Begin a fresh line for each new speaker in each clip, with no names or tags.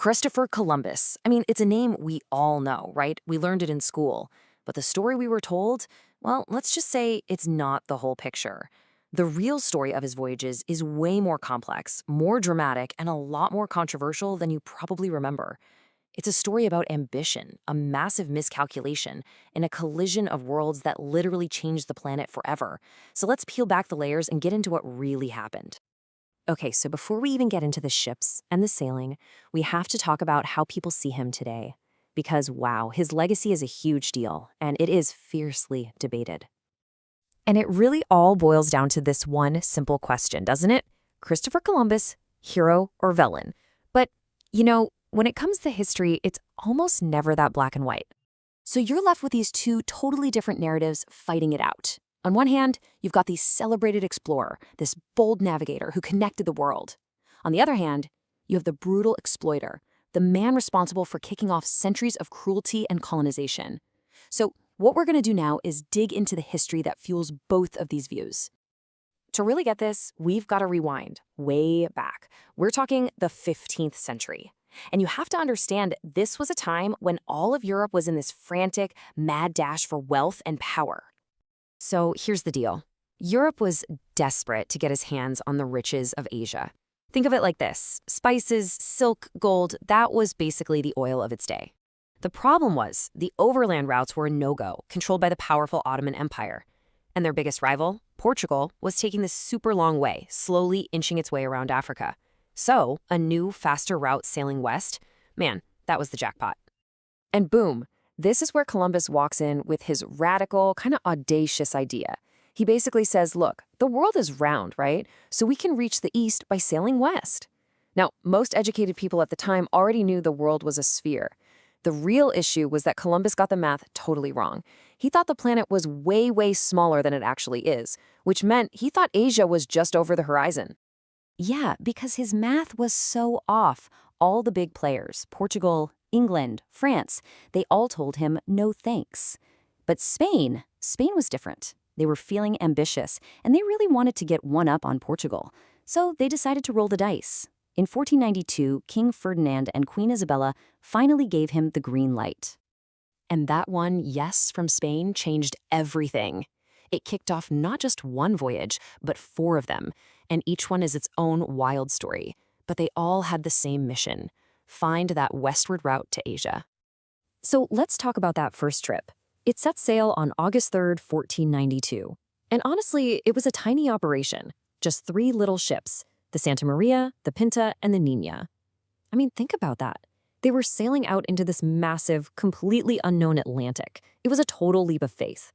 Christopher Columbus. I mean, it's a name we all know, right? We learned it in school. But the story we were told, well, let's just say it's not the whole picture. The real story of his voyages is way more complex, more dramatic, and a lot more controversial than you probably remember. It's a story about ambition, a massive miscalculation, and a collision of worlds that literally changed the planet forever. So let's peel back the layers and get into what really happened. Okay, so before we even get into the ships and the sailing, we have to talk about how people see him today. Because, wow, his legacy is a huge deal, and it is fiercely debated. And it really all boils down to this one simple question, doesn't it? Christopher Columbus, hero or villain? But, when it comes to history, it's almost never that black and white. So you're left with these two totally different narratives fighting it out. On one hand, you've got the celebrated explorer, this bold navigator who connected the world. On the other hand, you have the brutal exploiter, the man responsible for kicking off centuries of cruelty and colonization. So what we're going to do now is dig into the history that fuels both of these views. To really get this, we've got to rewind way back. We're talking the 15th century. And you have to understand this was a time when all of Europe was in this frantic, mad dash for wealth and power. So here's the deal. Europe was desperate to get his hands on the riches of Asia. Think of it like this. Spices, silk, gold, that was basically the oil of its day. The problem was the overland routes were a no-go, controlled by the powerful Ottoman Empire. And their biggest rival, Portugal, was taking this super long way, slowly inching its way around Africa. So a new, faster route sailing west, man, that was the jackpot. And boom. This is where Columbus walks in with his radical, kind of audacious idea. He basically says, look, the world is round, right? So we can reach the east by sailing west. Now, most educated people at the time already knew the world was a sphere. The real issue was that Columbus got the math totally wrong. He thought the planet was way, way smaller than it actually is, which meant he thought Asia was just over the horizon. Yeah, because his math was so off. All the big players, Portugal, England, France, they all told him no thanks. But Spain was different. They were feeling ambitious, and they really wanted to get one up on Portugal. So they decided to roll the dice. In 1492, King Ferdinand and Queen Isabella finally gave him the green light. And that one yes from Spain changed everything. It kicked off not just one voyage, but 4 of them, and each one is its own wild story. But they all had the same mission: find that westward route to Asia. So let's talk about that first trip. It set sail on August 3rd, 1492. And honestly, it was a tiny operation. Just 3 little ships, the Santa María, the Pinta, and the Niña. I mean, think about that. They were sailing out into this massive, completely unknown Atlantic. It was a total leap of faith.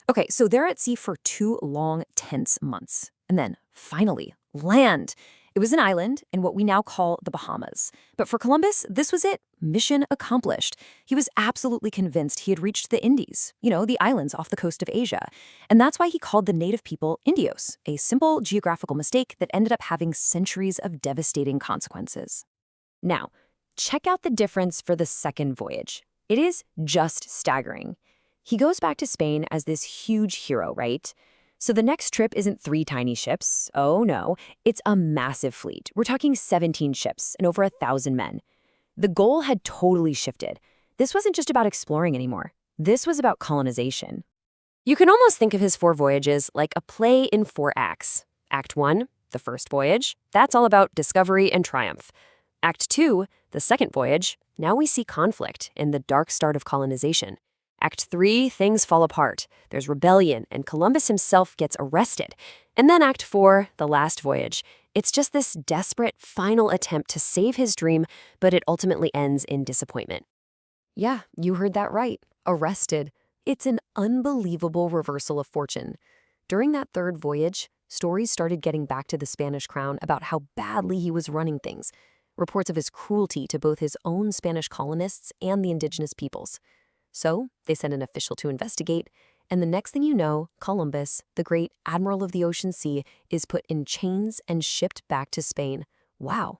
Okay, so they're at sea for 2 long, tense months. And then, finally, land. It was an island in what we now call the Bahamas. But for Columbus, this was it. Mission accomplished. He was absolutely convinced he had reached the Indies, the islands off the coast of Asia. And that's why he called the native people Indios, a simple geographical mistake that ended up having centuries of devastating consequences. Now, check out the difference for the second voyage. It is just staggering. He goes back to Spain as this huge hero, right? So the next trip isn't 3 tiny ships. Oh no, it's a massive fleet. We're talking 17 ships and over 1,000 men. The goal had totally shifted. This wasn't just about exploring anymore. This was about colonization. You can almost think of his 4 voyages like a play in 4 acts. Act 1, the first voyage, that's all about discovery and triumph. Act 2, the second voyage, now we see conflict and the dark start of colonization. Act 3, things fall apart. There's rebellion, and Columbus himself gets arrested. And then Act 4, the last voyage. It's just this desperate final attempt to save his dream, but it ultimately ends in disappointment. Yeah, you heard that right. Arrested. It's an unbelievable reversal of fortune. During that third voyage, stories started getting back to the Spanish crown about how badly he was running things. Reports of his cruelty to both his own Spanish colonists and the indigenous peoples. So they sent an official to investigate, and the next thing you know, Columbus, the great admiral of the ocean sea, is put in chains and shipped back to Spain. Wow.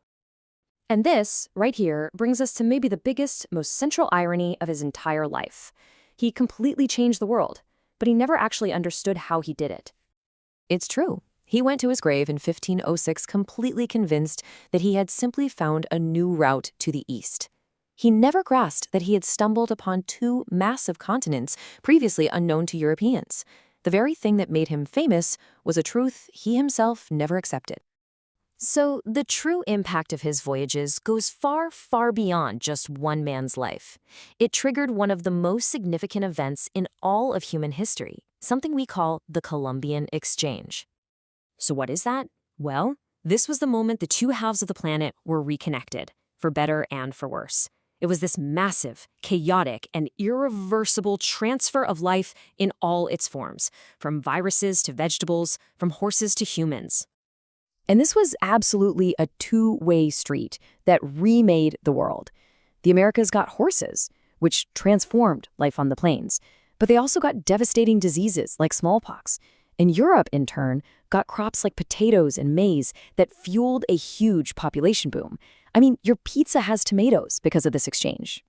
And this, right here, brings us to maybe the biggest, most central irony of his entire life. He completely changed the world, but he never actually understood how he did it. It's true. He went to his grave in 1506 completely convinced that he had simply found a new route to the east. He never grasped that he had stumbled upon two massive continents previously unknown to Europeans. The very thing that made him famous was a truth he himself never accepted. So, the true impact of his voyages goes far, far beyond just one man's life. It triggered one of the most significant events in all of human history, something we call the Columbian Exchange. So what is that? Well, this was the moment the two halves of the planet were reconnected, for better and for worse. It was this massive, chaotic, and irreversible transfer of life in all its forms, from viruses to vegetables, from horses to humans. And this was absolutely a two-way street that remade the world. The Americas got horses, which transformed life on the plains, but they also got devastating diseases like smallpox. And Europe, in turn, got crops like potatoes and maize that fueled a huge population boom. I mean, your pizza has tomatoes because of this exchange.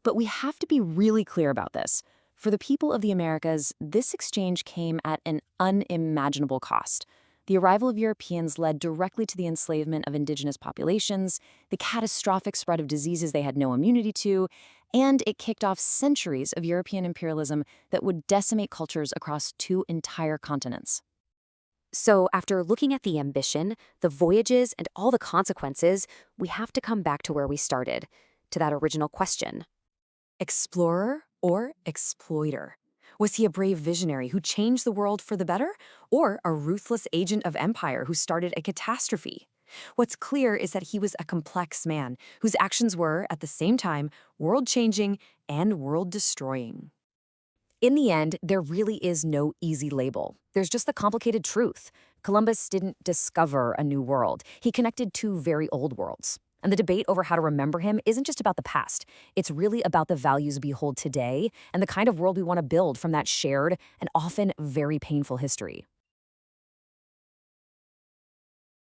But we have to be really clear about this. For the people of the Americas, this exchange came at an unimaginable cost. The arrival of Europeans led directly to the enslavement of indigenous populations, the catastrophic spread of diseases they had no immunity to, and it kicked off centuries of European imperialism that would decimate cultures across two entire continents. So, after looking at the ambition, the voyages, and all the consequences, we have to come back to where we started, to that original question. Explorer or exploiter? Was he a brave visionary who changed the world for the better, or a ruthless agent of empire who started a catastrophe? What's clear is that he was a complex man whose actions were, at the same time, world-changing and world-destroying. In the end, there really is no easy label. There's just the complicated truth. Columbus didn't discover a new world. He connected two very old worlds. And the debate over how to remember him isn't just about the past. It's really about the values we hold today and the kind of world we want to build from that shared and often very painful history.